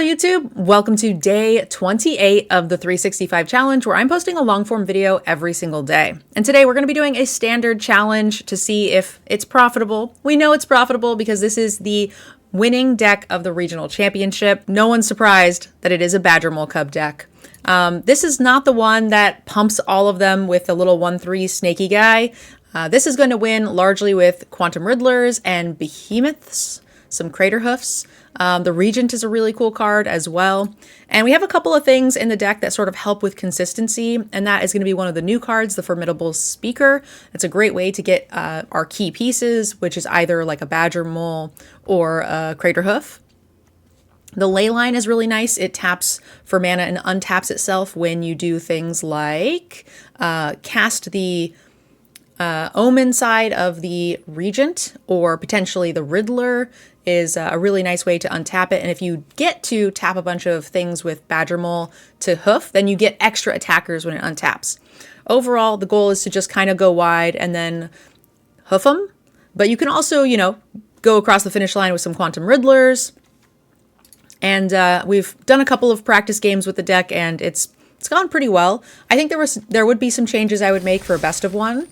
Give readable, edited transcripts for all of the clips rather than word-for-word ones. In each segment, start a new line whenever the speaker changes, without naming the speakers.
Hello YouTube! Welcome to day 28 of the 365 challenge, where I'm posting a long form video every single day. And today we're going to be doing a standard challenge to see if it's profitable. We know it's profitable because this is the winning deck of the regional championship. No one's surprised that it is a Badgermole Cub deck. This is not the one that pumps all of them with the little 1/3 snaky guy. This is going to win largely with Quantum Riddlers and Behemoths, some Craterhoofs. The Regent is a really cool card as well. And we have a couple of things in the deck that sort of help with consistency, and that is going to be one of the new cards, the Formidable Speaker. It's a great way to get our key pieces, which is either like a Badgermole or a Craterhoof. The Leyline is really nice. It taps for mana and untaps itself when you do things like cast the Omen side of the Regent, or potentially the Riddler is a really nice way to untap it. And if you get to tap a bunch of things with Badgermole to hoof, then you get extra attackers when it untaps. Overall, the goal is to just kind of go wide and then hoof them. But you can also, you know, go across the finish line with some Quantum Riddlers. And we've done a couple of practice games with the deck, and it's gone pretty well. I think there would be some changes I would make for a best of one.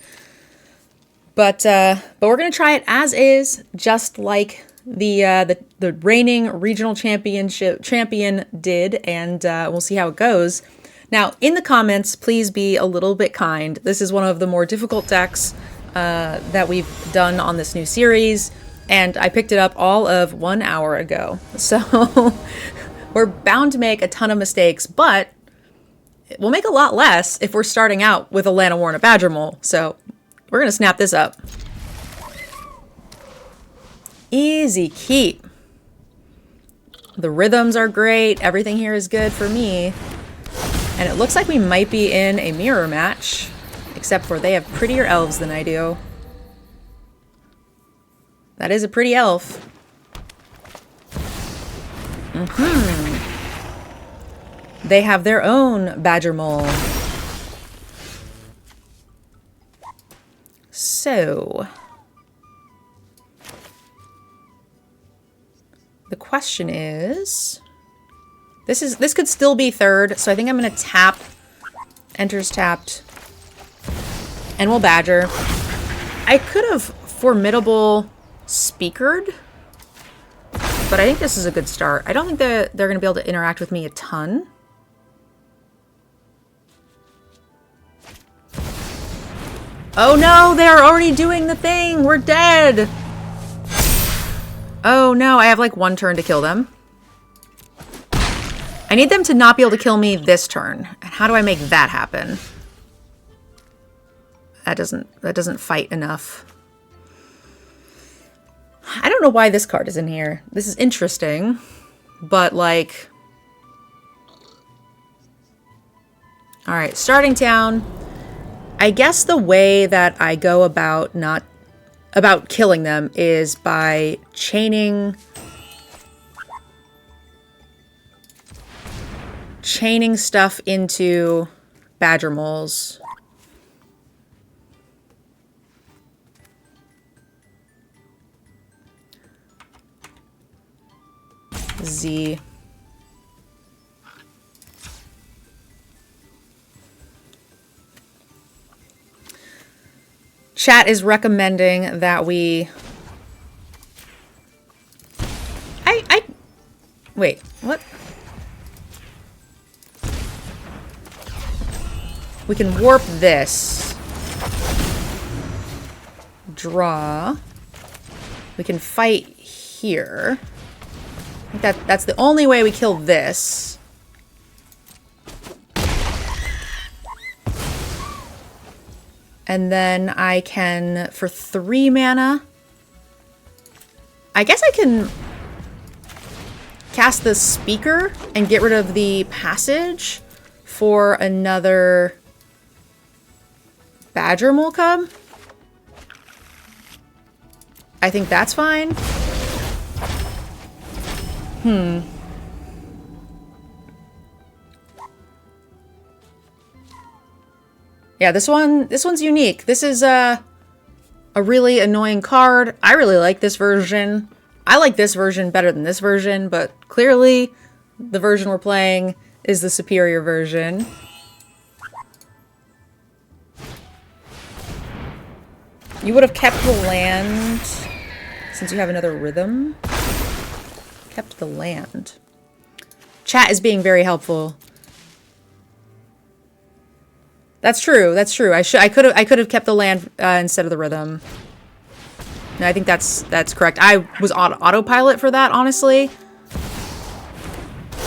But we're gonna try it as is, just like the reigning regional champion did, and we'll see how it goes. Now, in the comments, please be a little bit kind. This is one of the more difficult decks that we've done on this new series, and I picked it up all of 1 hour ago. So we're bound to make a ton of mistakes, but we'll make a lot less if we're starting out with a Llanowar and a Badgermole. So we're gonna snap this up. Easy keep. The rhythms are great. Everything here is good for me. And it looks like we might be in a mirror match, except for they have prettier elves than I do. That is a pretty elf. They have their own Badgermole. So the question is, this could still be third, so I think I'm gonna tap, enters tapped, and we'll Badger. I could have Formidable Speakered, but I think this is a good start. I don't think they're gonna be able to interact with me a ton. Oh no, they're already doing the thing! We're dead! Oh no, I have like one turn to kill them. I need them to not be able to kill me this turn. And how do I make that happen? That doesn't fight enough. I don't know why this card is in here. This is interesting, but like... Alright, starting town. I guess the way that I go about killing them is by chaining stuff into Badgermoles. Z. Chat is recommending that we... Wait, what? We can warp this. Draw. We can fight here. I think that's the only way we kill this. And then I can, for 3 mana, I guess I can cast the Speaker and get rid of the Passage for another Badgermole Cub. I think that's fine. Yeah, this one's unique. This is a really annoying card. I really like this version. I like this version better than this version, but clearly The version we're playing is the superior version. You would have kept the land since you have another rhythm. Kept the land. Chat is being very helpful. That's true. That's true. I could have kept the land instead of the rhythm. No, I think that's correct. I was on autopilot for that, honestly.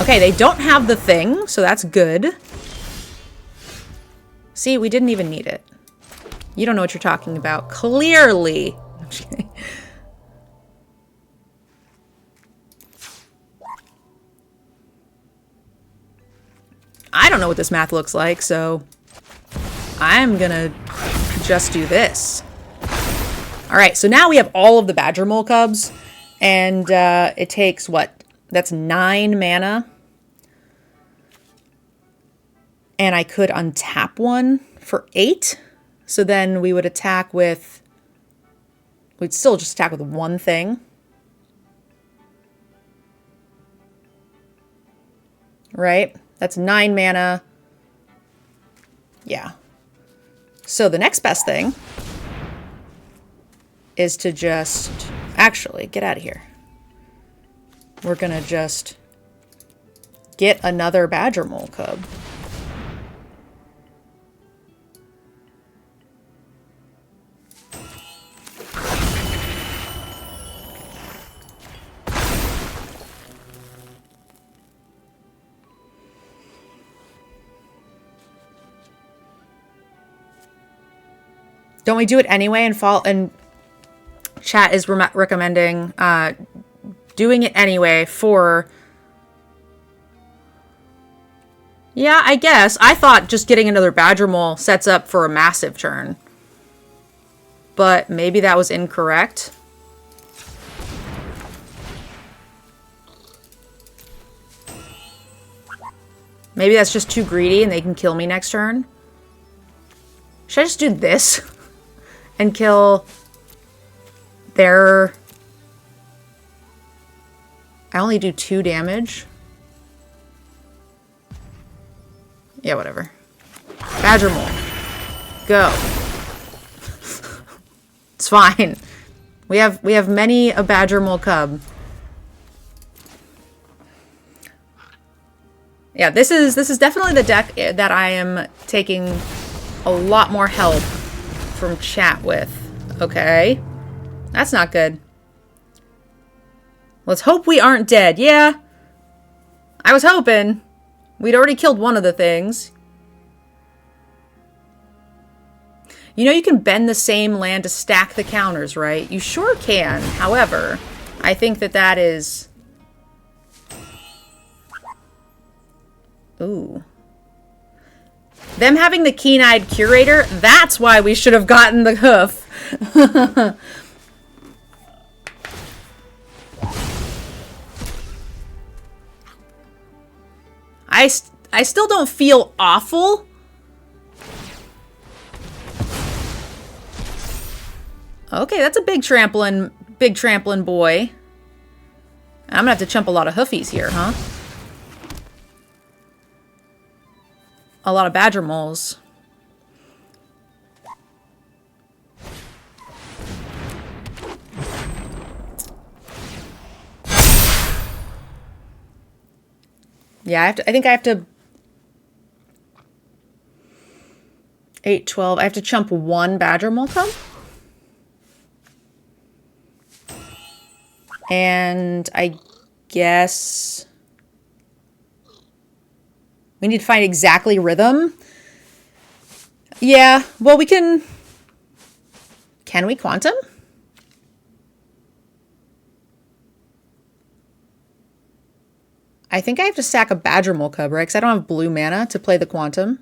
Okay, they don't have the thing, so that's good. See, we didn't even need it. You don't know what you're talking about. Clearly. I don't know what this math looks like, so I'm gonna just do this. All right, so now we have all of the Badgermole Cubs, and it takes what? That's 9 mana. And I could untap one for 8. So then we would attack with, we'd still just attack with one thing. Right? That's 9 mana. Yeah. So the next best thing is to just, actually, get out of here. We're gonna just get another Badgermole Cub. Don't we do it anyway and fall? And chat is recommending doing it anyway for... Yeah, I guess. I thought just getting another Badgermole sets up for a massive turn. But maybe that was incorrect. Maybe that's just too greedy and they can kill me next turn. Should I just do this? And kill their... I only do 2 damage. Yeah, whatever. Badgermole. Go. It's fine. We have many a Badgermole Cub. Yeah, this is definitely the deck that I am taking a lot more help from chat with. Okay. That's not good. Let's hope we aren't dead. Yeah. I was hoping. We'd already killed one of the things. You know you can bend the same land to stack the counters, right? You sure can. However, I think that is... Ooh. Them having the keen-eyed curator, that's why we should have gotten the hoof. I still don't feel awful. Okay, that's a big trampling boy. I'm gonna have to chump a lot of hoofies here, huh? A lot of Badgermoles. Yeah, I think I have to 8, 12. I have to chump 1 Badgermole Cub. And I guess we need to find exactly rhythm. Yeah, well, we can... Can we quantum? I think I have to sack a Badgermole Cub, right? Because I don't have blue mana to play the quantum.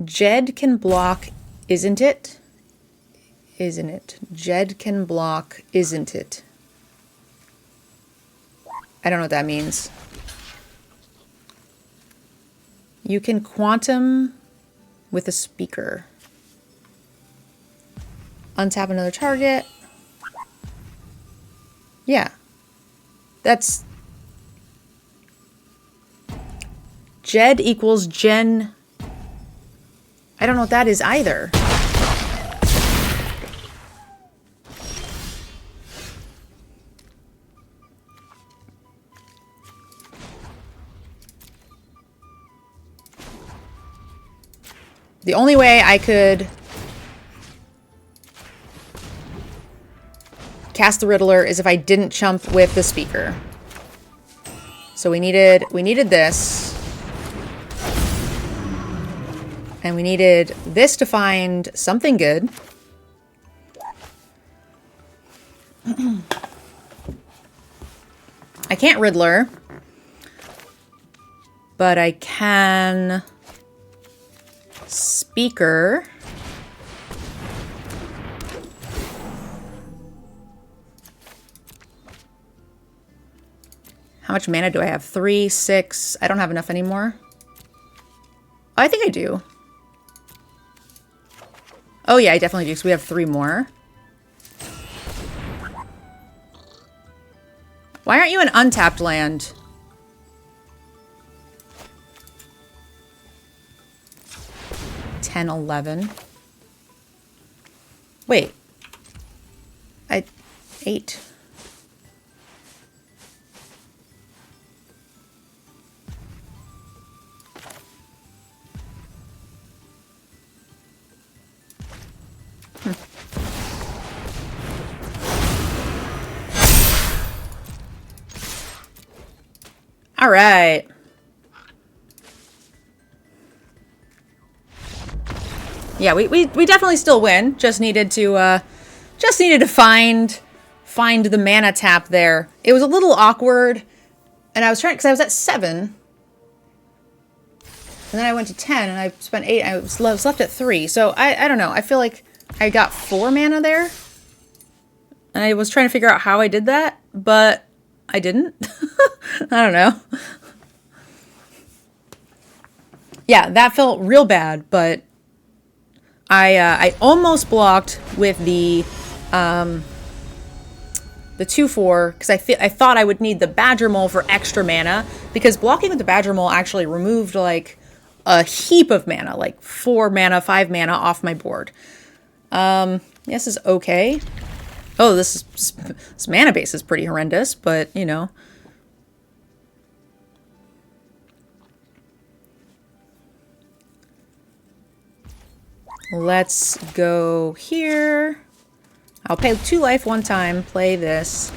Jed can block, isn't it? Isn't it? Jed can block, isn't it? I don't know what that means. You can quantum with a speaker. Untap another target. Yeah. That's... Jed equals Gen... I don't know what that is either. The only way I could cast the Riddler is if I didn't chump with the Speaker. So we needed this. And we needed this to find something good. I can't Riddler. But I can Speaker. How much mana do I have? 3, 6. I don't have enough anymore. Oh, I think I do. Oh yeah, I definitely do, because we have 3 more. Why aren't you an untapped land? $10, $11. Wait. 8. All right. Yeah, we definitely still win. Just needed to find the mana tap there. It was a little awkward, and I was trying because I was at 7, and then I went to 10, and I spent 8. I was left at 3. So I don't know. I feel like I got 4 mana there, and I was trying to figure out how I did that, but I didn't. I don't know. Yeah, that felt real bad, but I almost blocked with the 2/4 because I thought I would need the Badgermole for extra mana, because blocking with the Badgermole actually removed like a heap of mana, like 4 mana, 5 mana off my board. This is okay. Oh, this mana base is pretty horrendous, but you know. Let's go here. I'll pay 2 life one time, play this.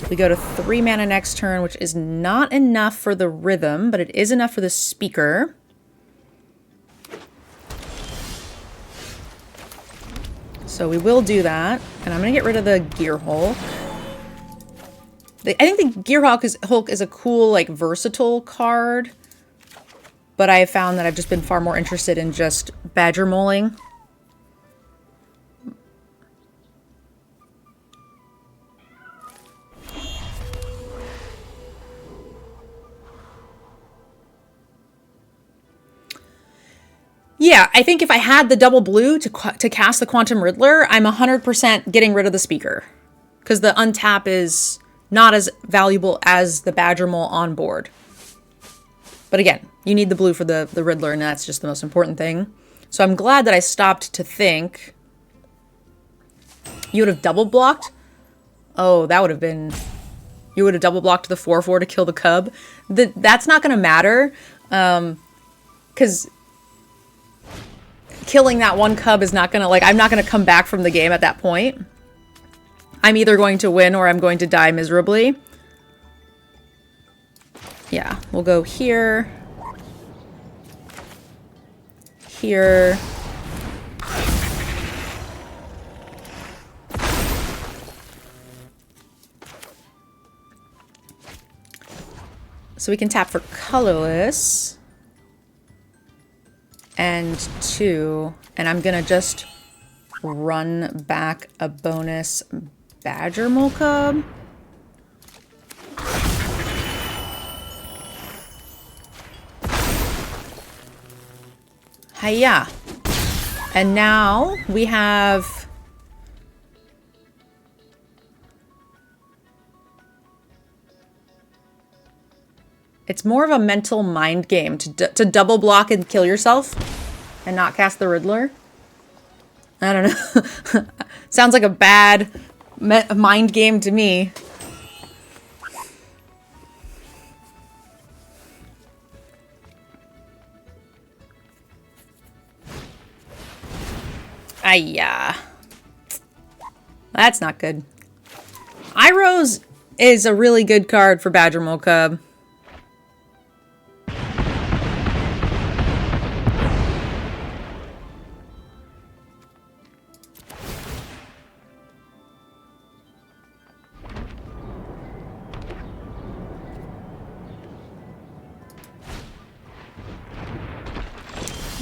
We go to 3 mana next turn, which is not enough for the Rhythm, but it is enough for the Speaker. So we will do that, and I'm going to get rid of the Gearhulk. I think the Gearhulk is a cool, like, versatile card, but I have found that I've just been far more interested in just Badgermoling. Yeah, I think if I had the double blue to cast the Quantum Riddler, I'm 100% getting rid of the Speaker, because the untap is not as valuable as the Badgermole on board. But again, you need the blue for the Riddler, and that's just the most important thing. So I'm glad that I stopped to think. You would have double blocked? Oh, that would have been... You would have double blocked the 4/4 to kill the Cub. That's not going to matter, because... killing that one Cub is not gonna, like, I'm not gonna come back from the game at that point. I'm either going to win or I'm going to die miserably. Yeah, we'll go here. Here. So we can tap for colorless. And 2, and I'm gonna just run back a bonus Badgermole Cub. Hiya! And now we have It's more of a mental mind game to double block and kill yourself and not cast the Riddler. I don't know. Sounds like a bad mind game to me. Ayya. That's not good. Irose is a really good card for Badgermole Cub.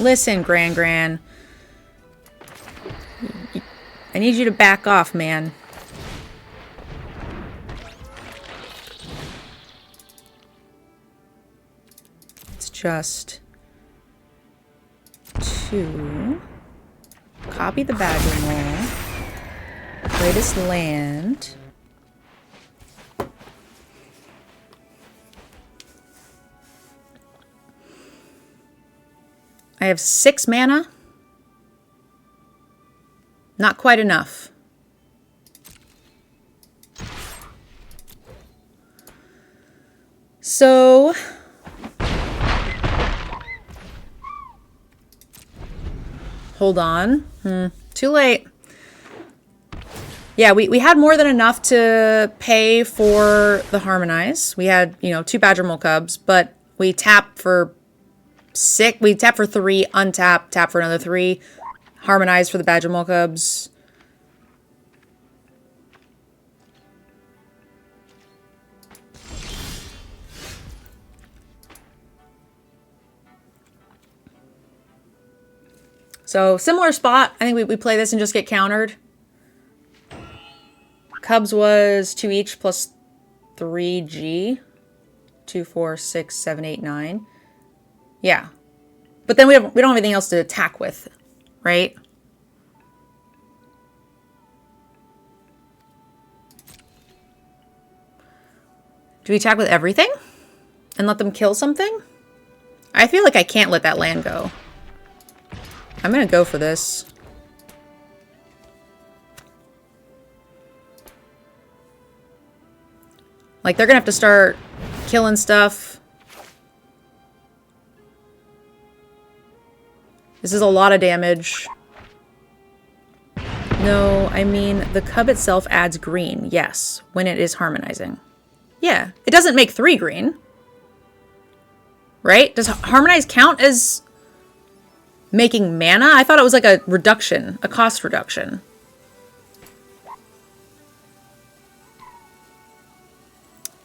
Listen, Gran. I need you to back off, man. It's just to copy the Badgermole, play this land. I have 6 mana. Not quite enough. So hold on. Too late. Yeah, we had more than enough to pay for the Harmonize. We had, you know, 2 Badgermole Cubs, but we tapped for 6. We tapped for 3, untap, tap for another 3, Harmonize for the Badgermole Cubs. So similar spot. I think we play this and just get countered. Cubs was 2 each plus 3G. 2, 4, 6, 7, 8, 9. Yeah. But then we don't have anything else to attack with, right? Do we attack with everything? And let them kill something? I feel like I can't let that land go. I'm gonna go for this. Like, they're gonna have to start killing stuff. This is a lot of damage. No, I mean, the cub itself adds green, yes, when it is harmonizing. Yeah, it doesn't make 3 green. Right? Does harmonize count as making mana? I thought it was like a reduction, a cost reduction.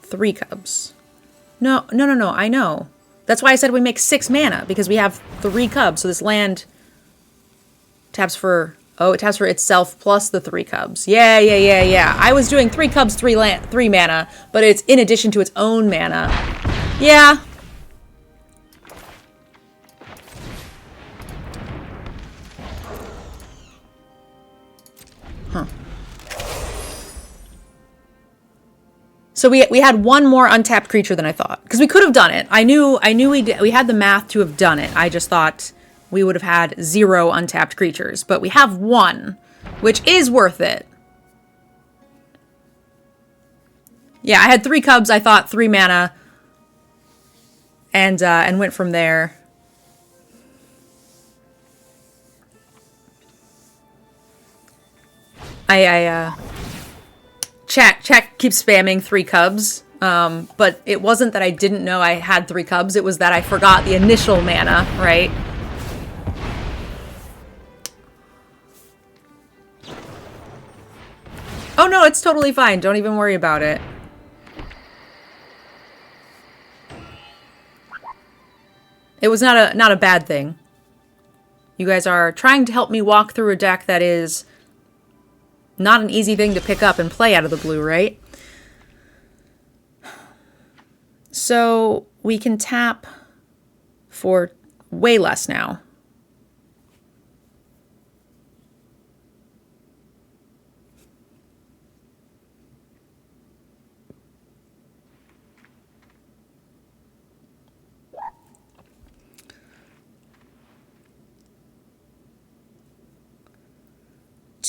Three cubs. No, I know. That's why I said we make 6 mana, because we have 3 cubs. So this land taps for, oh, it taps for itself plus the 3 cubs. Yeah. I was doing 3 cubs, 3 mana, but it's in addition to its own mana. Yeah. Huh. So we had 1 more untapped creature than I thought, because we could have done it. I knew we had the math to have done it. I just thought we would have had 0 untapped creatures, but we have 1, which is worth it. Yeah, I had 3 cubs. I thought 3 mana, and went from there. Chat keeps spamming 3 cubs, but it wasn't that I didn't know I had 3 cubs. It was that I forgot the initial mana, right? Oh no, it's totally fine. Don't even worry about it. It was not a bad thing. You guys are trying to help me walk through a deck that is not an easy thing to pick up and play out of the blue, right? So we can tap for way less now.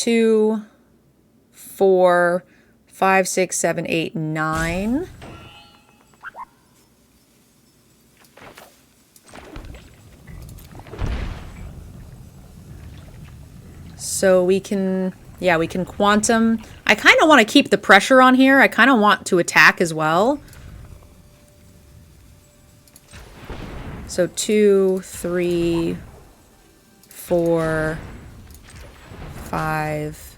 2, 4, 5, 6, 7, 8, 9. So we can, yeah, we can quantum. I kind of want to keep the pressure on here. I kind of want to attack as well. So 2, 3, 4, 5,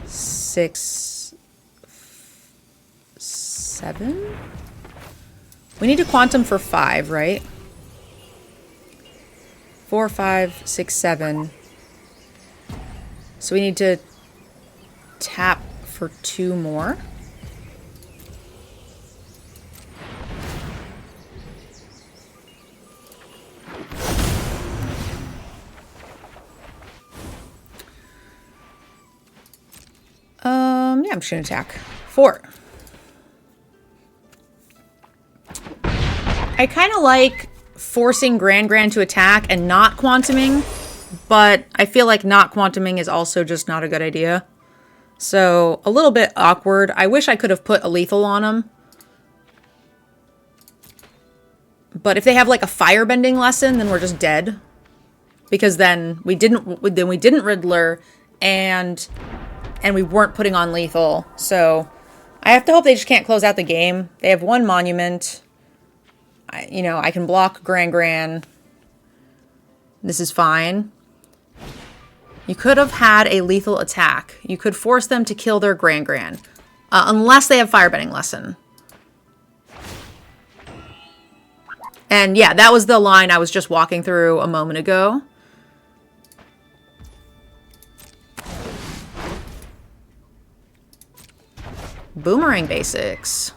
6, 7. We need to quantum for 5, right? 4, 5, 6, 7. So we need to tap for 2 more. Yeah, I'm just gonna attack 4. I kind of like forcing Grand to attack and not quantuming, but I feel like not quantuming is also just not a good idea. So a little bit awkward. I wish I could have put a lethal on them. But if they have like a firebending lesson, then we're just dead. Because then we didn't Riddler and we weren't putting on lethal. So I have to hope they just can't close out the game. They have 1 monument. I can block Gran. This is fine. You could have had a lethal attack. You could force them to kill their Gran. Unless they have firebending lesson. And yeah, that was the line I was just walking through a moment ago. Boomerang basics.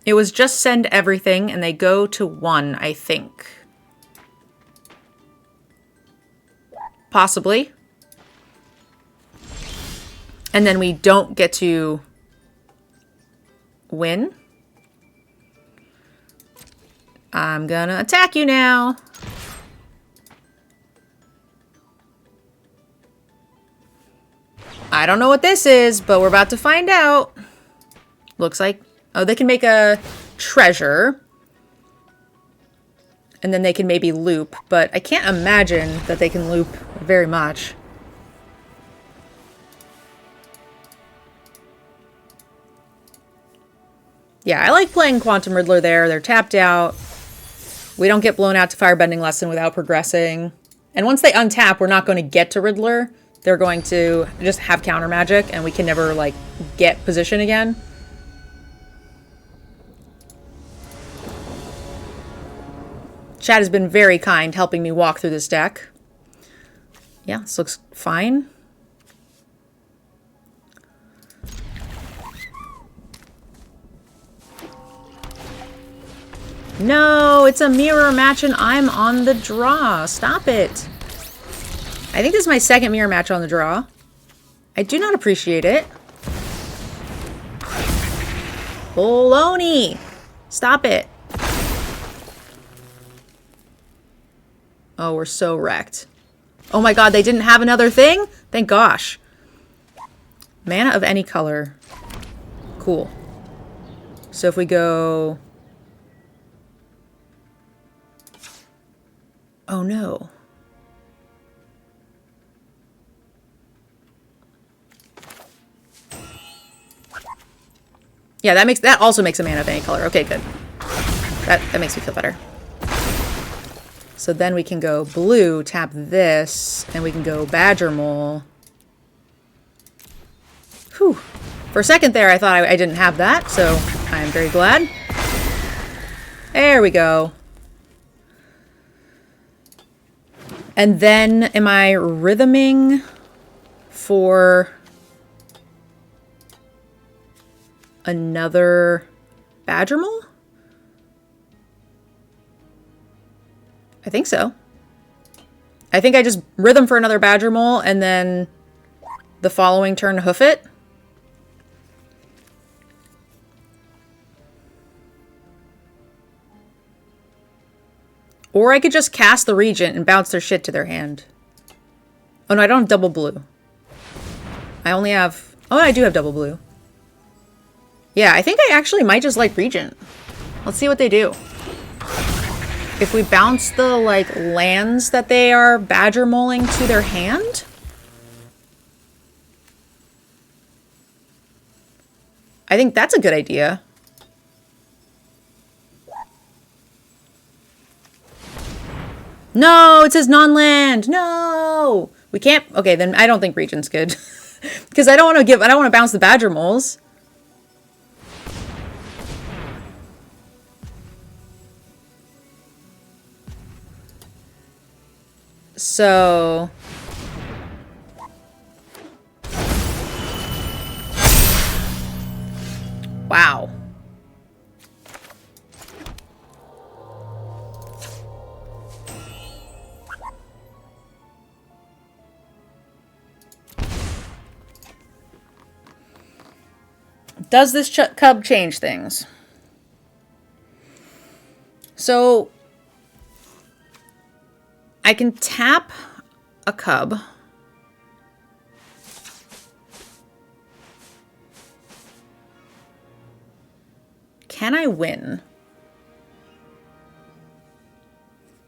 It was just send everything and they go to 1, I think. Possibly. And then we don't get to win. I'm gonna attack you now. I don't know what this is, but we're about to find out. Looks like, oh, they can make a treasure. And then they can maybe loop, but I can't imagine that they can loop very much. Yeah, I like playing Quantum Riddler there. They're tapped out. We don't get blown out to Firebending Lesson without progressing. And once they untap, we're not going to get to Riddler. They're going to just have counter magic, and we can never, like, get position again. Chad has been very kind helping me walk through this deck. Yeah, this looks fine. No, it's a mirror match and I'm on the draw. Stop it. I think this is my second mirror match on the draw. I do not appreciate it. Baloney. Stop it. Oh, we're so wrecked. Oh my god, they didn't have another thing? Thank gosh. Mana of any color. Cool. So if we go... Oh no. Yeah, that also makes a mana of any color. Okay, good. That makes me feel better. So then we can go blue, tap this, and we can go Badgermole. Whew. For a second there, I thought I didn't have that, so I'm very glad. There we go. And then, am I rhythming for another Badgermole? I think so. I think I just rhythm for another Badgermole and then the following turn hoof it. Or I could just cast the Regent and bounce their shit to their hand. Oh no, I don't have double blue. I only have... Oh, I do have double blue. Yeah, I think I actually might just like Regent. Let's see what they do. If we bounce the, like, lands that they are Badgermoling to their hand... I think that's a good idea. No, it says non-land. No, we can't. Okay, then I don't think Regent's good because I don't want to bounce the Badgermoles. So wow. Does this cub change things? So I can tap a cub. Can I win?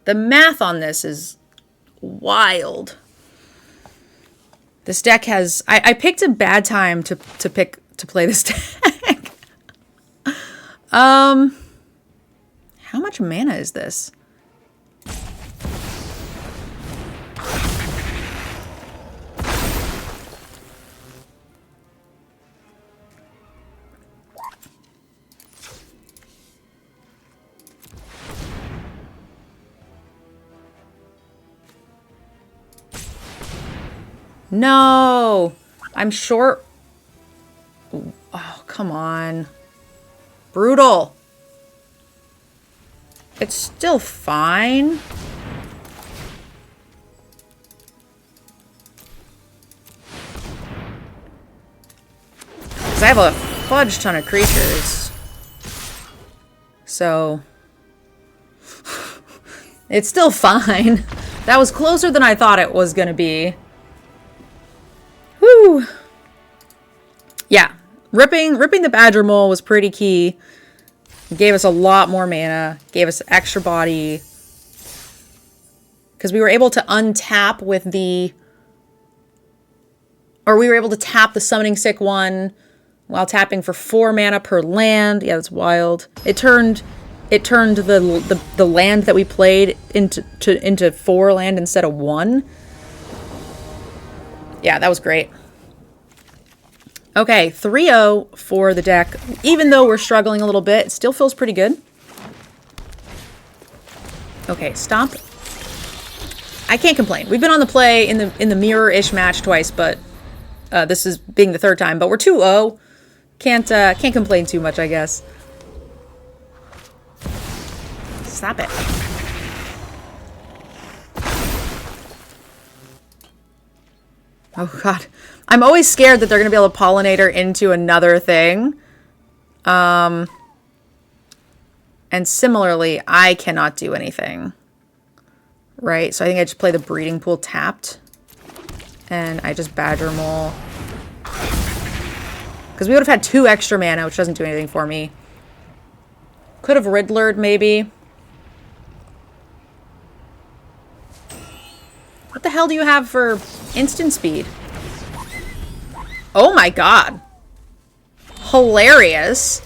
The math on this is wild. This deck has... I picked a bad time to play this deck. How much mana is this? No, I'm short. Oh, come on. Brutal. It's still fine. Because I have a fudge ton of creatures. So... it's still fine. That was closer than I thought it was going to be. Woo! Yeah. Ripping the Badgermole was pretty key. It gave us a lot more mana. Gave us extra body. Because we were able to untap with the... Or we were able to tap the Summoning Sick one while tapping for 4 mana per land. Yeah, that's wild. It turned the land that we played into 4 land instead of 1. Yeah, that was great. Okay, 3-0 for the deck. Even though we're struggling a little bit, it still feels pretty good. Okay, stop. I can't complain. We've been on the play in the mirror-ish match twice, but this is being the 3rd time. But we're 2-0. Can't complain too much, I guess. Stop it. Oh, God. I'm always scared that they're going to be able to Pollinator into another thing. And similarly, I cannot do anything. Right? So I think I just play the Breeding Pool tapped. And I just Badgermole. Because we would have had 2 extra mana, which doesn't do anything for me. Could have Riddlered, maybe. What the hell do you have for instant speed? Oh my god. Hilarious.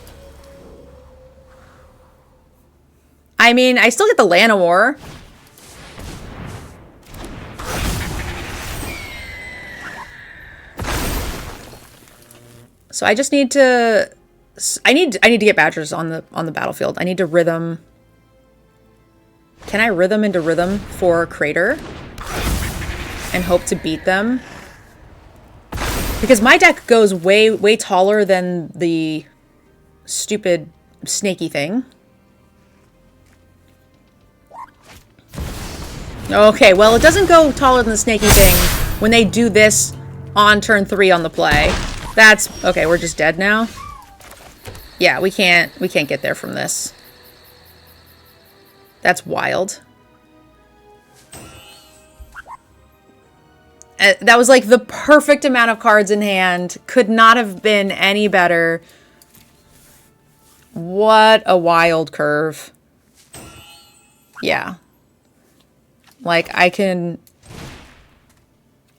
I mean, I still get the Llanowar. So I just need to... I need to get Badgers on the battlefield. I need to Rhythm. Can I Rhythm into Rhythm for Crater? And hope to beat them? Because my deck goes way taller than the stupid snaky thing. Okay, well, it doesn't go taller than the snaky thing when they do this on turn 3 on the play. That's... Okay, we're just dead now? Yeah, we can't get there from this. That's wild. That was like the perfect amount of cards in hand. Could not have been any better. What a wild curve. Yeah. Like, I can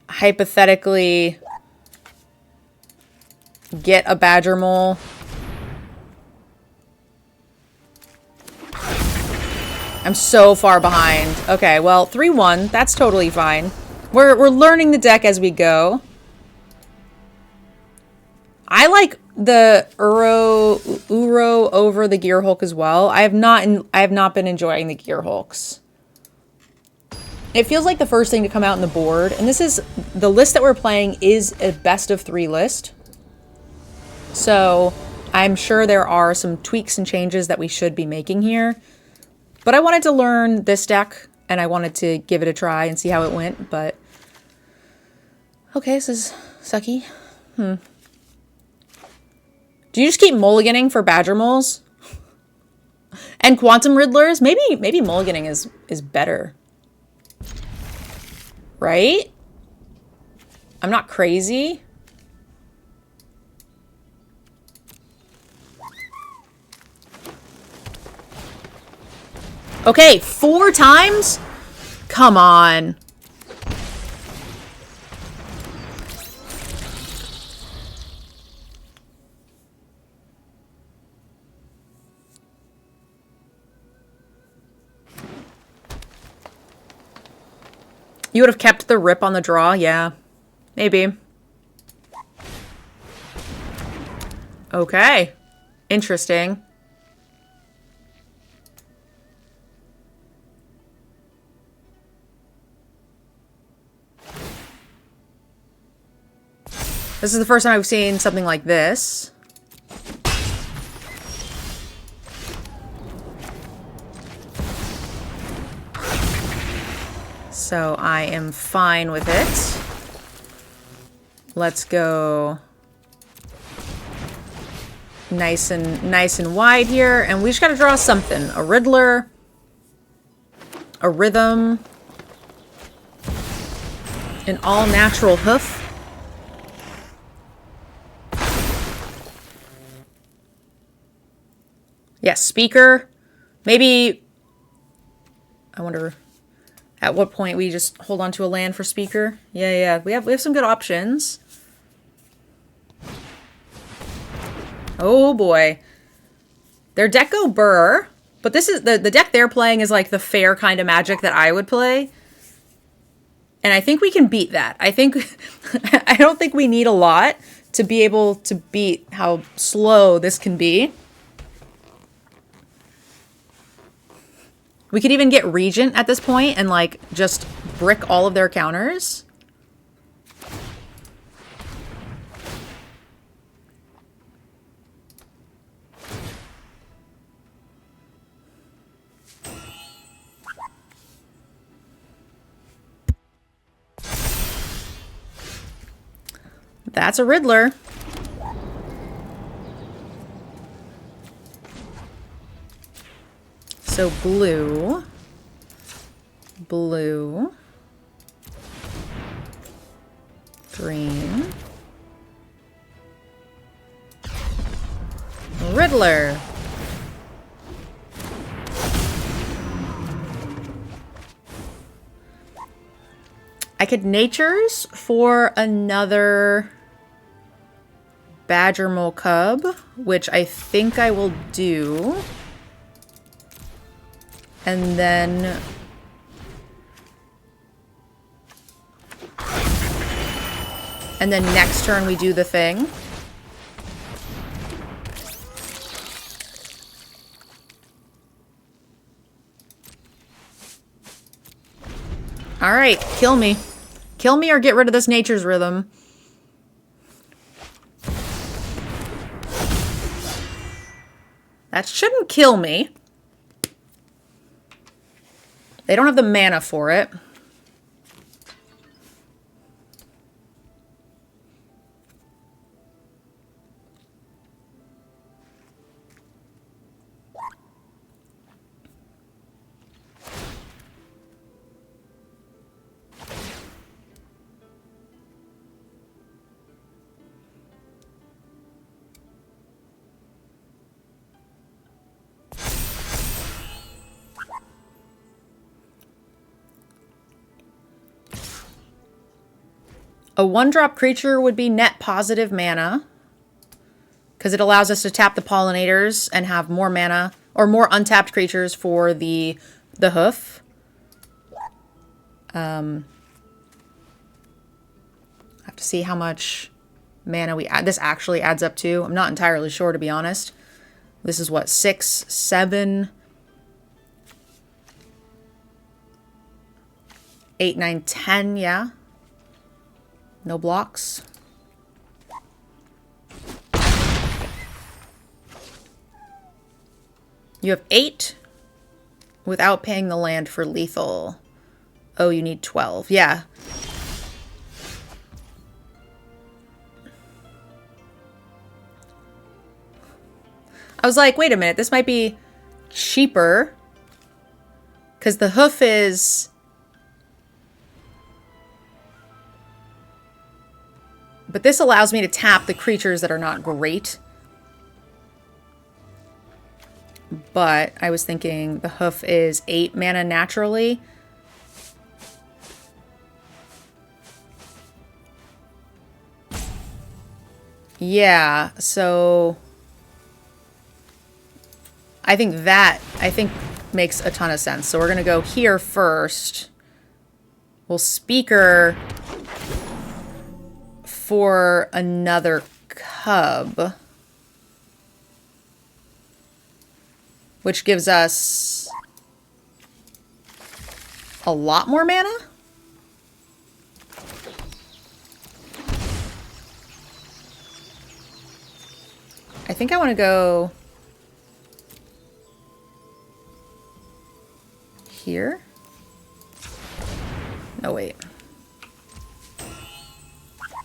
hypothetically get a Badgermole. I'm so far behind. Okay, well, 3-1. That's totally fine. We're learning the deck as we go. I like the Uro over the Gearhulk as well. I have not been enjoying the Gearhulks. It feels like the first thing to come out on the board, and this is the list that we're playing is a best of 3 list. So I'm sure there are some tweaks and changes that we should be making here. But I wanted to learn this deck, and I wanted to give it a try and see how it went, but... Okay, this is sucky. Do you just keep mulliganing for Badgermoles? And Quantum Riddlers? Maybe mulliganing is better. Right? I'm not crazy. Okay, 4 times? Come on. You would have kept the rip on the draw? Yeah. Maybe. Okay. Interesting. This is the first time I've seen something like this. So I am fine with it. Let's go nice and wide here, and we just gotta draw something. A Riddler, a Rhythm, an all-natural hoof. Yes, Speaker. Maybe, I wonder at what point we just hold on to a land for Speaker. Yeah, we have some good options. Oh boy. Their deck go Burr, but this is the deck they're playing is like the fair kind of Magic that I would play. And I think we can beat that. I don't think we need a lot to be able to beat how slow this can be. We could even get Regent at this point and like just brick all of their counters. That's a Riddler. So blue, green, Riddler. I could Natures for another Badgermole Cub, which I think I will do. And then next turn we do the thing. All right, kill me. Kill me or get rid of this Nature's Rhythm. That shouldn't kill me. They don't have the mana for it. A 1-drop creature would be net positive mana, because it allows us to tap the pollinators and have more mana, or more untapped creatures for the hoof. I have to see how much mana this actually adds up to. I'm not entirely sure, to be honest. This is what, 6, 7, 8, 9, 10, yeah. No blocks. You have 8 without paying the land for lethal. Oh, you need 12. Yeah. I was like, wait a minute, this might be cheaper. Because the hoof is... But this allows me to tap the creatures that are not great. But I was thinking the hoof is 8 mana naturally. Yeah, so I think makes a ton of sense. So we're gonna go here first. We'll Speaker for another cub, which gives us a lot more mana. I think I want to go here. No, wait.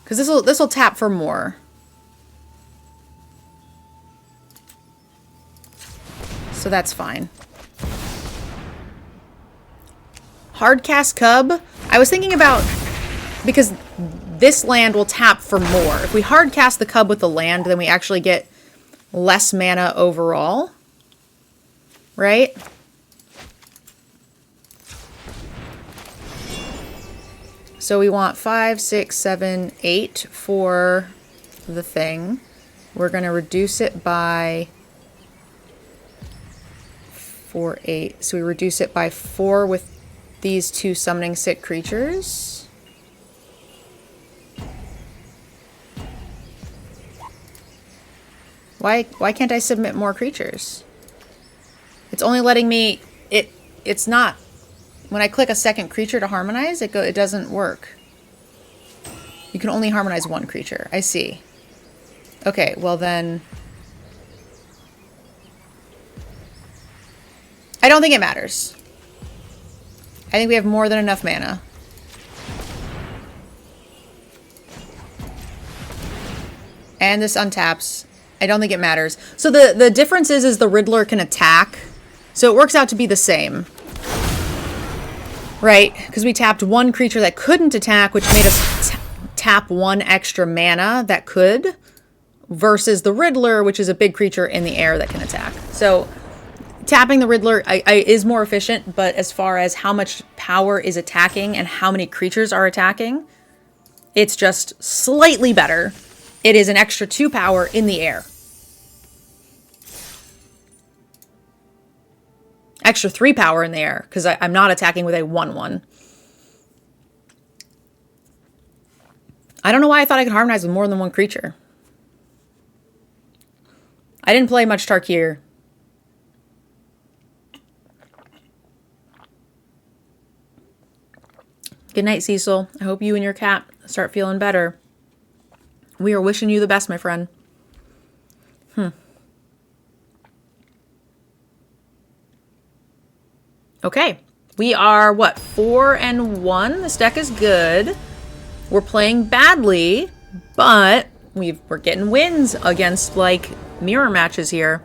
Because this will tap for more. So that's fine. Hardcast Cub. I was thinking about, because this land will tap for more. If we hardcast the Cub with the land, then we actually get less mana overall. Right? So we want 5, 6, 7, 8 for the thing. We're going to reduce it by 4, 8. So we reduce it by 4 with these 2 summoning sick creatures. Why can't I submit more creatures? It's only letting me... It's not... When I click a second creature to harmonize, it doesn't work. You can only harmonize 1 creature. I see. Okay, well then... I don't think it matters. I think we have more than enough mana. And this untaps. I don't think it matters. So the difference is the Riddler can attack. So it works out to be the same. Right? Because we tapped 1 creature that couldn't attack, which made us tap 1 extra mana that could. Versus the Riddler, which is a big creature in the air that can attack. So tapping the Riddler is more efficient, but as far as how much power is attacking and how many creatures are attacking, it's just slightly better. It is an extra 2 power in the air. Extra 3 power in the air, because I'm not attacking with a 1/1. I don't know why I thought I could harmonize with more than 1 creature. I didn't play much Tarkir. Good night, Cecil. I hope you and your cat start feeling better. We are wishing you the best, my friend. Okay. We are, what, 4-1? This deck is good. We're playing badly, but we're getting wins against, like, mirror matches here.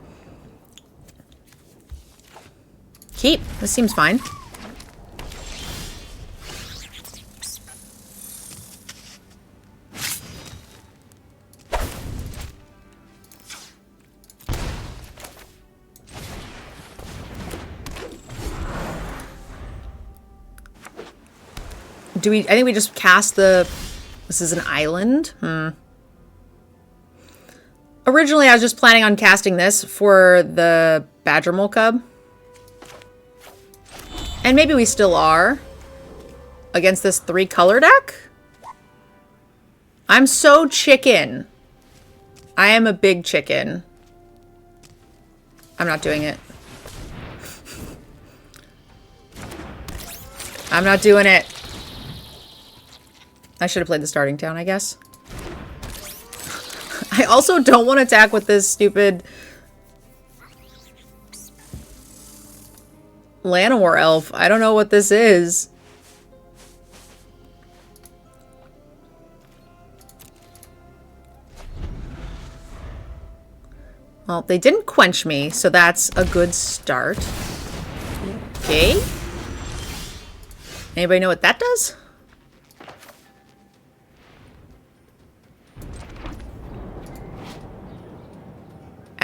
Keep. This seems fine. I think we just cast the This is an island? Originally, I was just planning on casting this for the Badgermole Cub. And maybe we still are. Against this 3-color deck? I'm so chicken. I am a big chicken. I'm not doing it. I'm not doing it. I should have played the starting town, I guess. I also don't want to attack with this stupid Llanowar Elf. I don't know what this is. Well, they didn't quench me, so that's a good start. Okay. Anybody know what that does?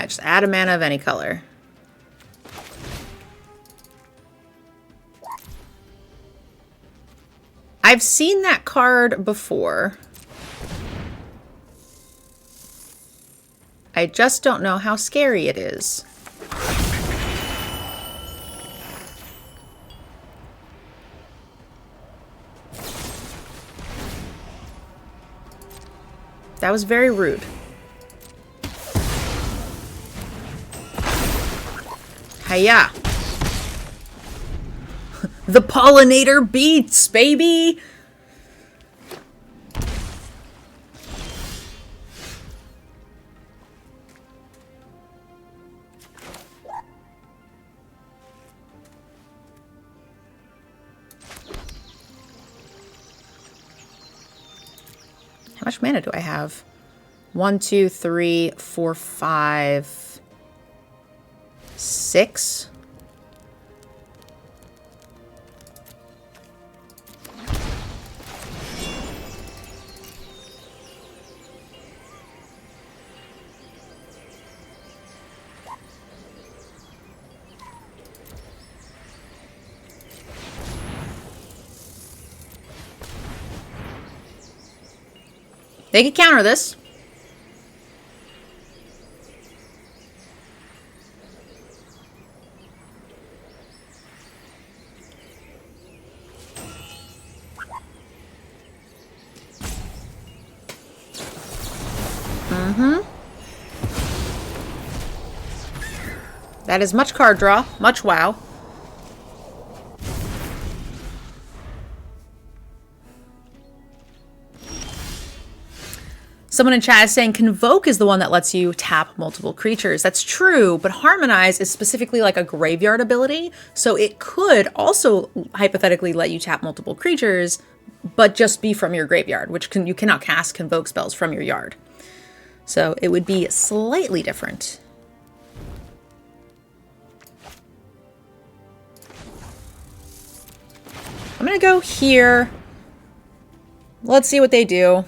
Just add a mana of any color. I've seen that card before. I just don't know how scary it is. That was very rude. Hiya. The Pollinator beats, baby! How much mana do I have? 1, 2, 3, 4, 5, 6. They could counter this. That is much card draw, much wow. Someone in chat is saying Convoke is the one that lets you tap multiple creatures. That's true, but Harmonize is specifically like a graveyard ability, so it could also hypothetically let you tap multiple creatures, but just be from your graveyard, which you cannot cast Convoke spells from your yard. So it would be slightly different. I'm gonna go here. Let's see what they do.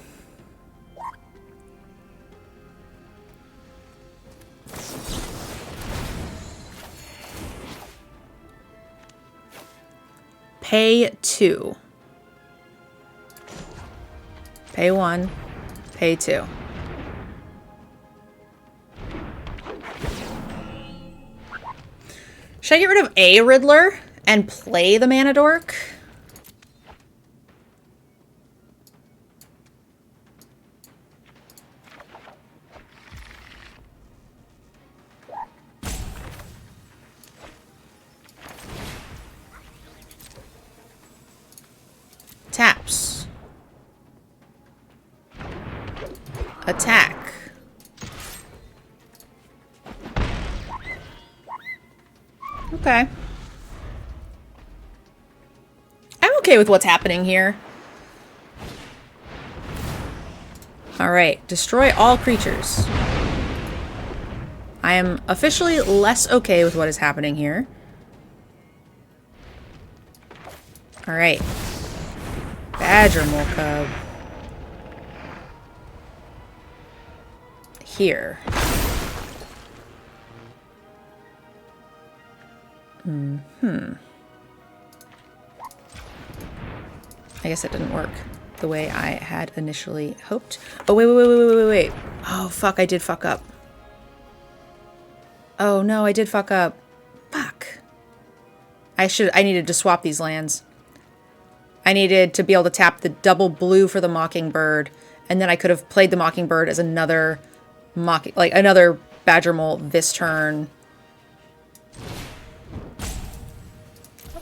Pay 2. Pay 1. Pay 2. Should I get rid of a Riddler and play the Mana Dork? Taps. Attack. Okay. I'm okay with what's happening here. Alright, destroy all creatures. I am officially less okay with what is happening here. Alright. Badgermole Cub. Here. I guess it didn't work. the way I had initially hoped. Oh, wait. Oh, fuck, I did fuck up. Oh, no, I did fuck up. Fuck. I needed to swap these lands. I needed to be able to tap the double blue for the Mockingbird, and then I could have played the Mockingbird as another another Badgermole this turn.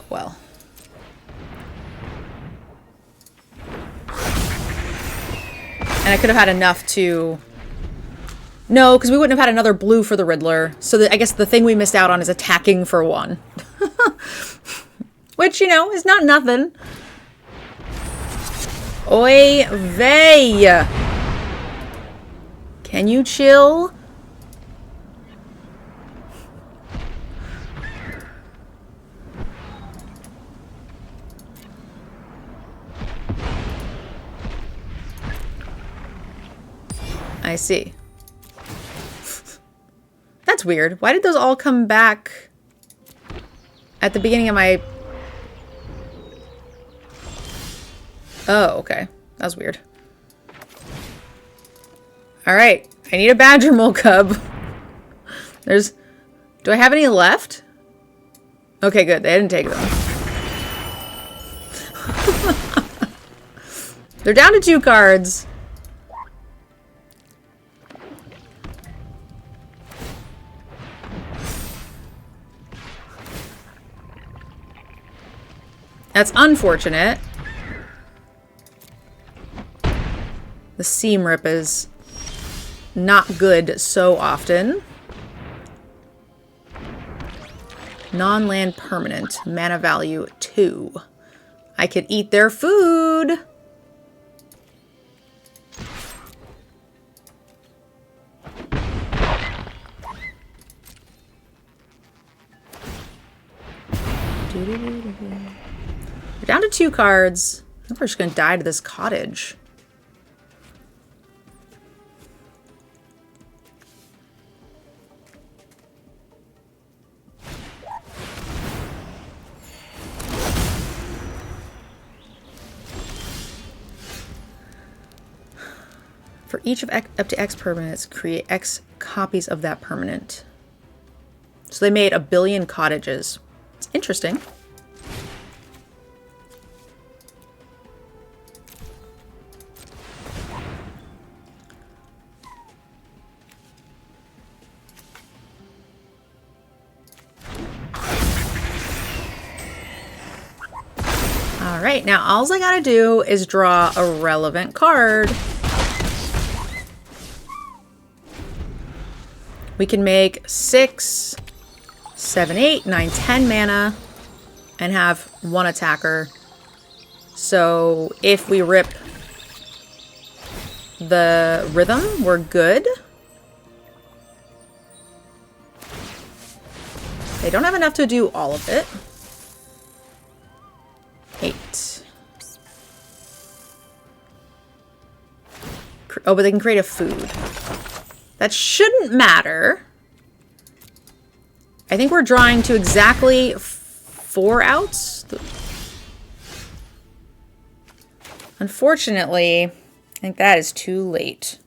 Well. And I could have had enough to... No, because we wouldn't have had another blue for the Riddler. So I guess the thing we missed out on is attacking for 1. Which, you know, is not nothing. Oy vey! Can you chill? I see. That's weird. Why did those all come back at the beginning of my... Oh, okay. That was weird. Alright. I need a Badgermole Cub. There's... Do I have any left? Okay, good. They didn't take them. They're down to 2 cards. That's unfortunate. The seam rip is not good so often. Non-land permanent. Mana value 2. I could eat their food. We're down to 2 cards. I think we're just going to die to this cottage. For each of up to X permanents, create X copies of that permanent. So they made 1 billion cottages. It's interesting. Alright, now all I gotta do is draw a relevant card. We can make 6, 7, 8, 9, 10 mana and have 1 attacker. So if we rip the rhythm, we're good. They don't have enough to do all of it. 8. Oh, but they can create a food. That shouldn't matter. I think we're drawing to exactly 4 outs. Unfortunately, I think that is too late.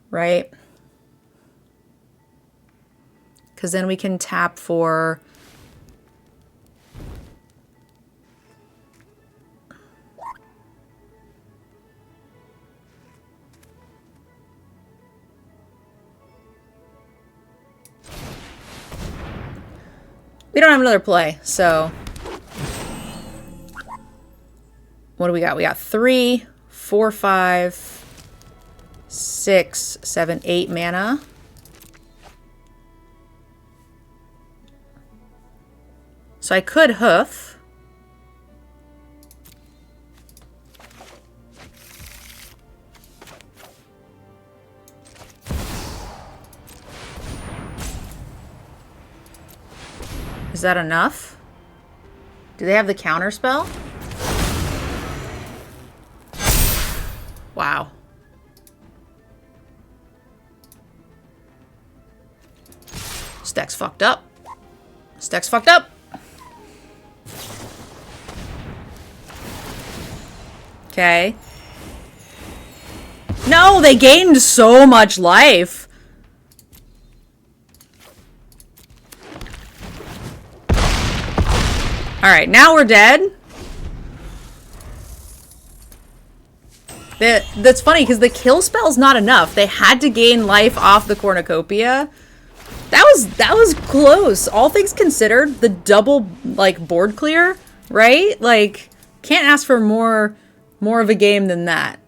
Right? Because then we can tap for... We don't have another play, so... What do we got? We got 3, 4, 5, 6, 7, 8 mana. So I could hoof. Is that enough? Do they have the counter spell? Wow. This deck's fucked up. This deck's fucked up. Okay. No, they gained so much life. Alright, now we're dead. That's funny, because the kill spell's not enough. They had to gain life off the cornucopia. That was close. All things considered, the double, like, board clear, right? Like, can't ask for more of a game than that.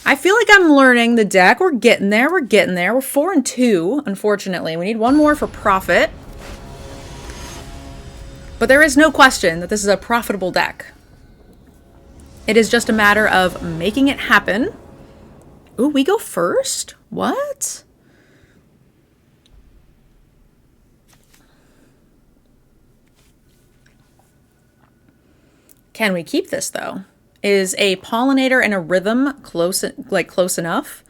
I feel like I'm learning the deck. We're getting there. We're getting there. We're 4-2, unfortunately. We need one more for profit. But there is no question that this is a profitable deck. It is just a matter of making it happen. Ooh, we go first? What? Can we keep this, though? Is a Pollinator and a Rhythm close enough?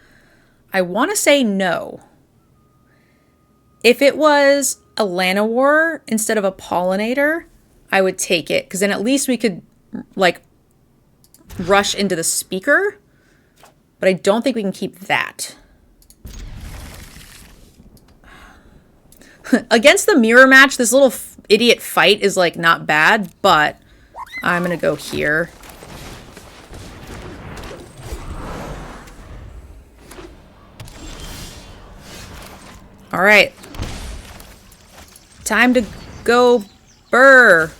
I want to say no. If it was a Llanowar instead of a Pollinator, I would take it, because then at least we could, like, rush into the speaker. But I don't think we can keep that. Against the mirror match, this little idiot fight is, like, not bad, but I'm gonna go here. All right. Time to go burr.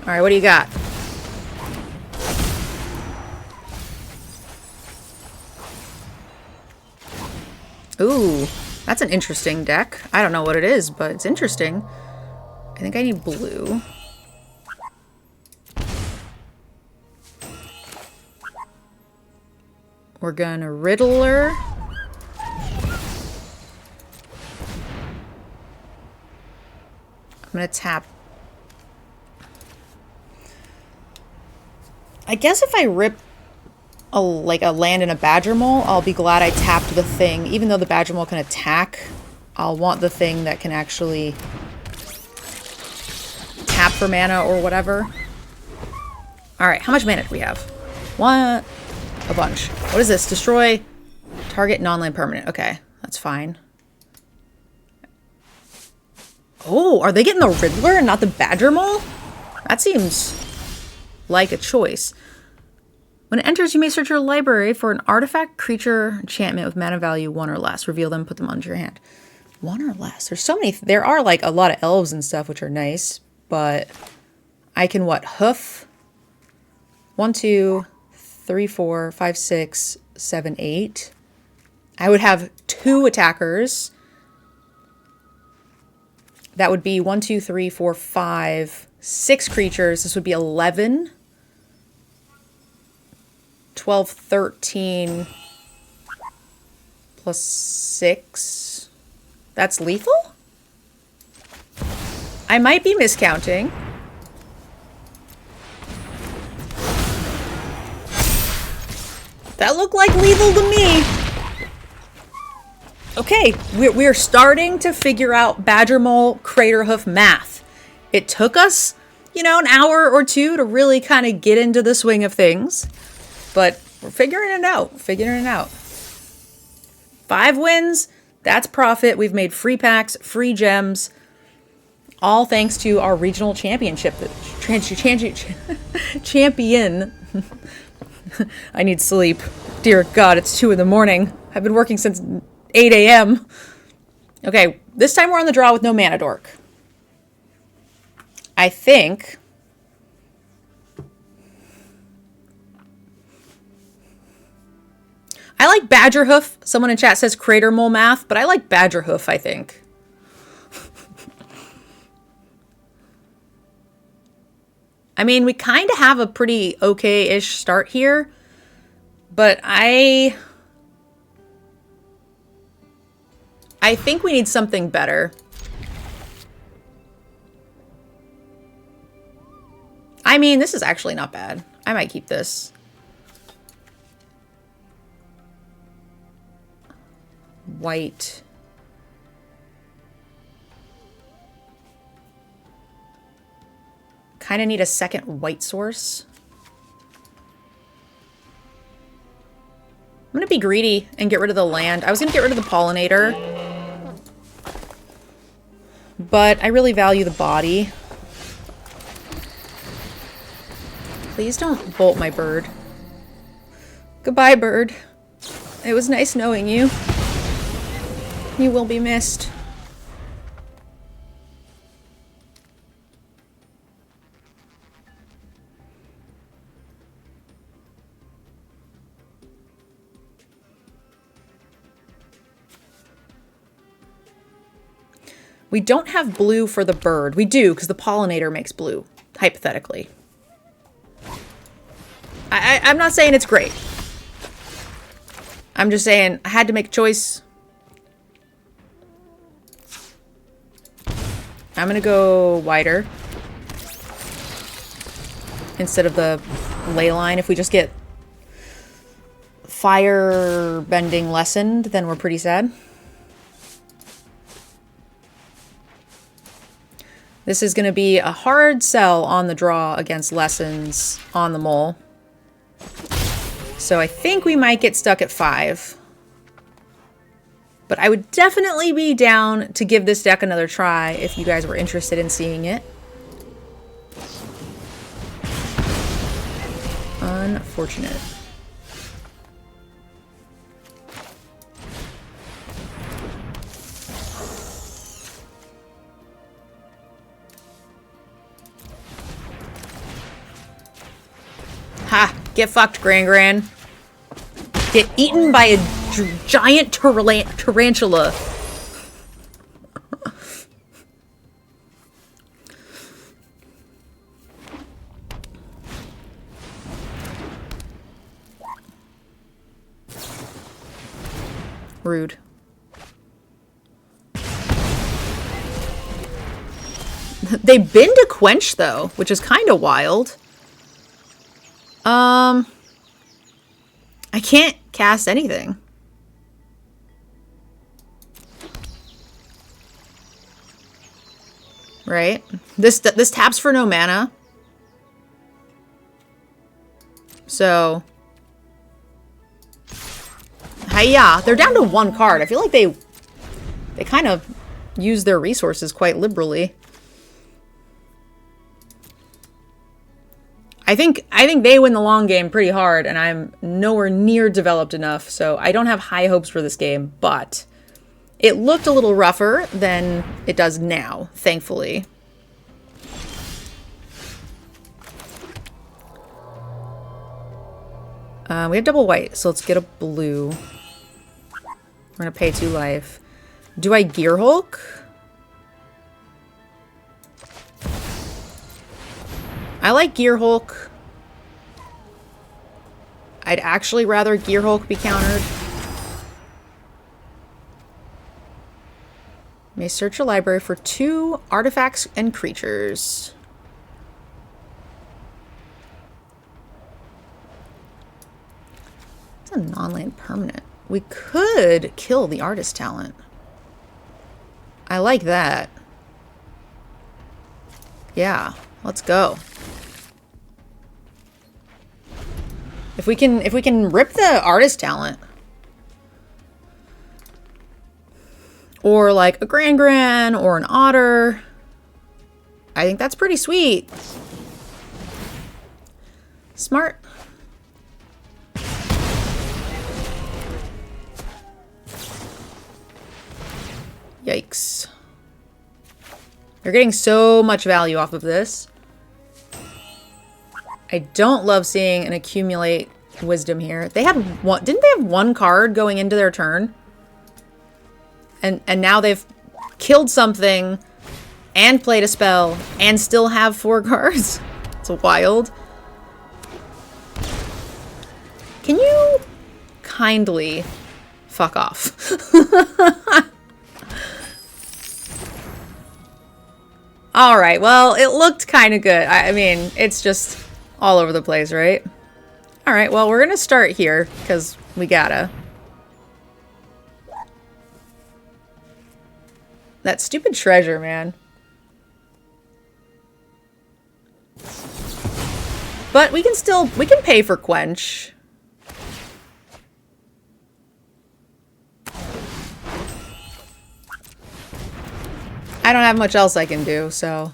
All right, what do you got? Ooh, that's an interesting deck. I don't know what it is, but it's interesting. I think I need blue. We're gonna Riddler. I'm gonna tap. I guess if I rip a land and a Badgermole, I'll be glad I tapped the thing. Even though the Badgermole can attack, I'll want the thing that can actually tap for mana or whatever. Alright, how much mana do we have? What? A bunch. What is this? Destroy target non-land permanent. Okay, that's fine. Oh, are they getting the Riddler and not the Badgermole? That seems like a choice. When it enters, you may search your library for an artifact, creature, enchantment with mana value 1 or less. Reveal them, put them onto your hand. 1 or less. There's so many. There are like a lot of elves and stuff, which are nice, but I can what? Hoof. 1, 2, 3, 4, 5, 6, 7, 8. I would have 2 attackers. That would be 1, 2, 3, 4, 5, 6 creatures. This would be 11. 12, 13 plus 6. That's lethal? I might be miscounting. That looked like lethal to me. Okay, we're starting to figure out Badgermole Craterhoof math. It took us, you know, an hour or two to really kind of get into the swing of things. But we're figuring it out, 5 wins, that's profit. We've made free packs, free gems, all thanks to our regional championship. Champion. I need sleep. Dear God, it's 2 in the morning. I've been working since 8 a.m. Okay, this time we're on the draw with no mana dork. I think... I like Badgerhoof. Someone in chat says Cratermole math, but I like Badgerhoof, I think. I mean, we kind of have a pretty okay-ish start here, but I think we need something better. I mean, this is actually not bad. I might keep this. white. Kind of need a second white source. I'm gonna be greedy and get rid of the land. I was gonna get rid of the pollinator, but I really value the body. Please don't bolt my bird. Goodbye, bird. It was nice knowing you. You will be missed. We don't have blue for the bird. We do, because the pollinator makes blue, hypothetically. I'm not saying it's great. I'm just saying I had to make a choice. I'm going to go wider. Instead of the ley line. If we just get fire bending lessened, then we're pretty sad. This is going to be a hard sell on the draw against lessons on the mole. So I think we might get stuck at 5. But I would definitely be down to give this deck another try if you guys were interested in seeing it. Unfortunate. Ha! Get fucked, Gran. Get eaten by a giant tarantula. Rude. They bend to quench, though, which is kind of wild. I can't cast anything. Right? This taps for no mana. So, hiya, they're down to 1 card. I feel like they kind of use their resources quite liberally. I think they win the long game pretty hard, and I'm nowhere near developed enough, so I don't have high hopes for this game, but it looked a little rougher than it does now, thankfully. We have double white, so let's get a blue. We're gonna pay 2 life. Do I Gearhulk? I like Gearhulk. I'd actually rather Gearhulk be countered. May search a library for 2 artifacts and creatures. It's a non-land permanent. We could kill the artist talent. I like that. Yeah, let's go. If we can rip the artist talent. Or like a Gran or an Otter. I think that's pretty sweet. Smart. Yikes. You're getting so much value off of this. I don't love seeing an accumulate wisdom here. They had one, didn't they have 1 card going into their turn? And now they've killed something and played a spell and still have 4 cards. It's wild. Can you kindly fuck off? All right, well, it looked kind of good. I mean, it's just all over the place, right? All right, well, we're going to start here because we gotta. That stupid treasure, man. But we can pay for Quench. I don't have much else I can do, so.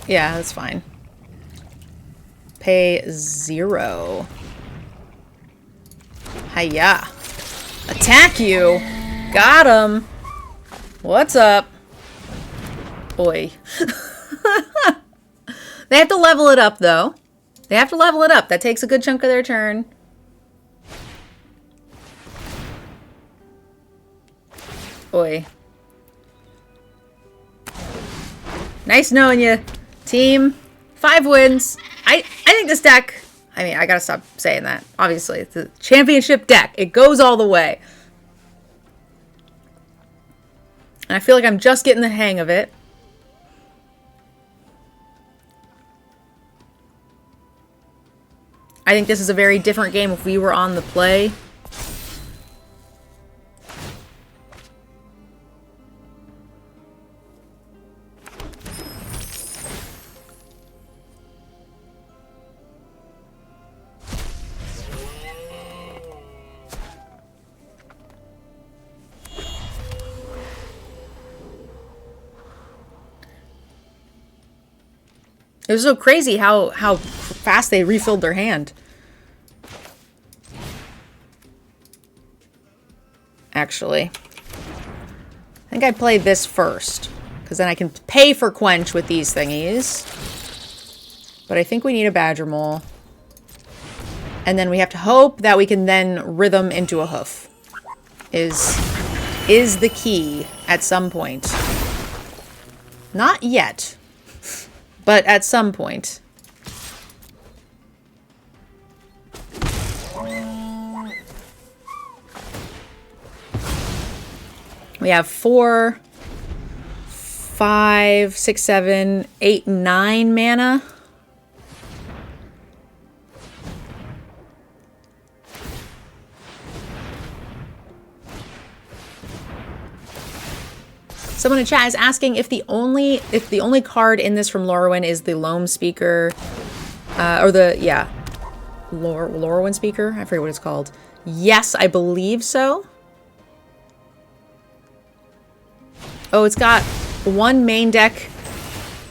Yeah, that's fine. Pay 0. Hiya. Attack you. Got him. What's up? Boy. They have to level it up, though. They have to level it up. That takes a good chunk of their turn. Boy. Nice knowing you, team. 5 wins. I think this deck... I mean, I gotta stop saying that. Obviously, it's a championship deck. It goes all the way. And I feel like I'm just getting the hang of it. I think this is a very different game if we were on the play. It was so crazy how fast they refilled their hand. Actually, I think I'd play this first, because then I can pay for Quench with these thingies. But I think we need a Badgermole. And then we have to hope that we can then rhythm into a hoof. Is the key at some point. Not yet. But at some point. We have 4, 5, 6, 7, 8, 9 mana. Someone in chat is asking if the only card in this from Lorwyn is the Loam Speaker, Lorwyn Speaker. I forget what it's called. Yes, I believe so. Oh, it's got 1 main deck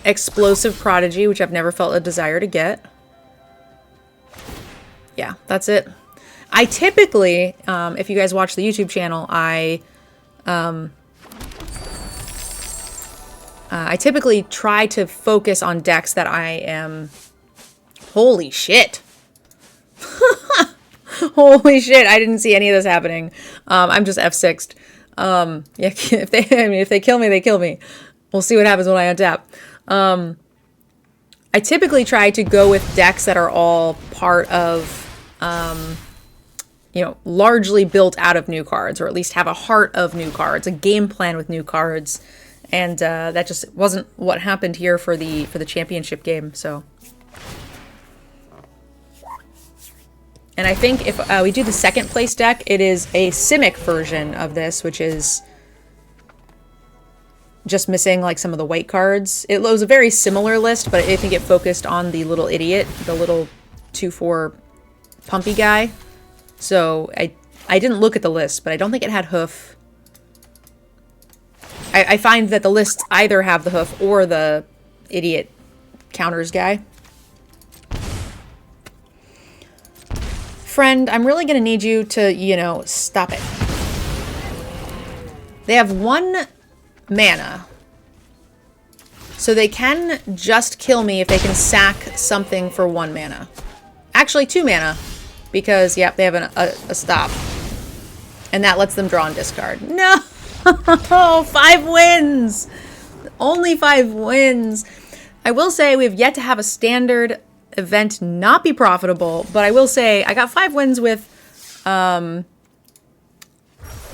Explosive Prodigy, which I've never felt a desire to get. Yeah, that's it. I typically, if you guys watch the YouTube channel, I typically try to focus on decks that I am... Holy shit. Holy shit, I didn't see any of this happening. I'm just F6'd. Yeah, if they kill me, they kill me. We'll see what happens when I untap. I typically try to go with decks that are all part of, you know, largely built out of new cards, or at least have a heart of new cards, a game plan with new cards. And that just wasn't what happened here for the championship game. So, and I think if we do the second place deck, it is a Simic version of this, which is just missing like some of the white cards. It was a very similar list, but I think it focused on the little idiot, the little 2/4 pumpy guy. So I didn't look at the list, but I don't think it had hoof. I find that the lists either have the hoof or the idiot counters guy. Friend, I'm really going to need you to, you know, stop it. They have 1 mana. So they can just kill me if they can sack something for 1 mana. Actually, 2 mana. Because, yep, they have a stop. And that lets them draw and discard. No! 5 wins! Only 5 wins. I will say we have yet to have a standard event not be profitable, but I will say I got 5 wins with the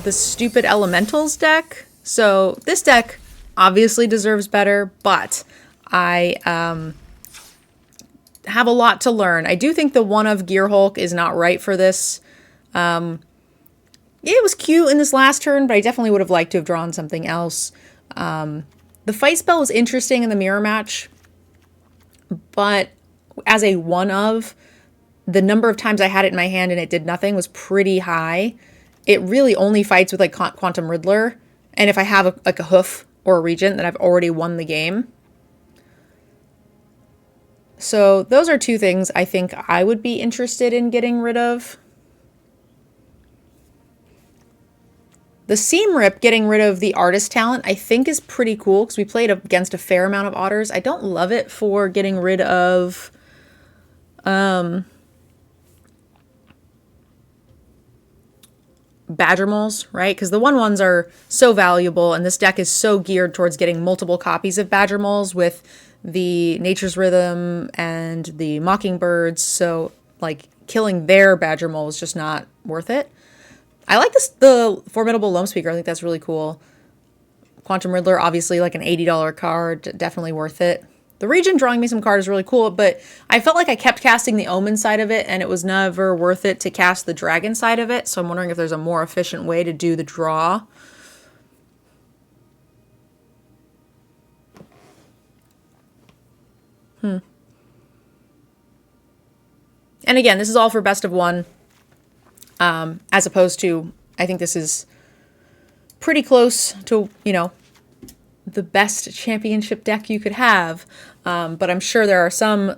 stupid Elementals deck. So this deck obviously deserves better, but I have a lot to learn. I do think the one of Gearhulk is not right for this. It was cute in this last turn, but I definitely would have liked to have drawn something else. The fight spell was interesting in the mirror match, but as a one of, the number of times I had it in my hand and it did nothing was pretty high. It really only fights with like Quantum Riddler, and if I have a hoof or a regent, then I've already won the game. So those are two things I think I would be interested in getting rid of. The Seam Rip, getting rid of the artist talent, I think is pretty cool because we played against a fair amount of otters. I don't love it for getting rid of Badgermoles, right? Because the 1/1s are so valuable, and this deck is so geared towards getting multiple copies of Badgermoles with the Nature's Rhythm and the Mockingbirds. So, like, killing their Badgermole is just not worth it. I like the Formidable Speaker. I think that's really cool. Quantum Riddler, obviously, like an $80 card, definitely worth it. The Regent drawing me some cards is really cool, but I felt like I kept casting the Omen side of it, and it was never worth it to cast the Dragon side of it, so I'm wondering if there's a more efficient way to do the draw. And again, this is all for best of one. As opposed to, I think this is pretty close to, you know, the best championship deck you could have. But I'm sure there are some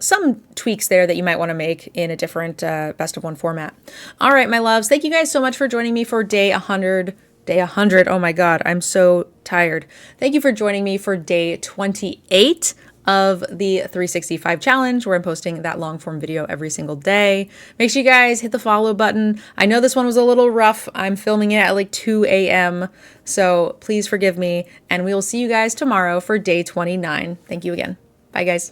tweaks there that you might want to make in a different best of one format. All right, my loves, thank you guys so much for joining me for day 100. Day 100. Oh my God, I'm so tired. Thank you for joining me for day 28 of the 365 challenge, where I'm posting that long form video every single day. Make sure you guys hit the follow button. I know this one was a little rough. I'm filming it at like 2 a.m. So please forgive me, and we will see you guys tomorrow for day 29. Thank you again. Bye guys.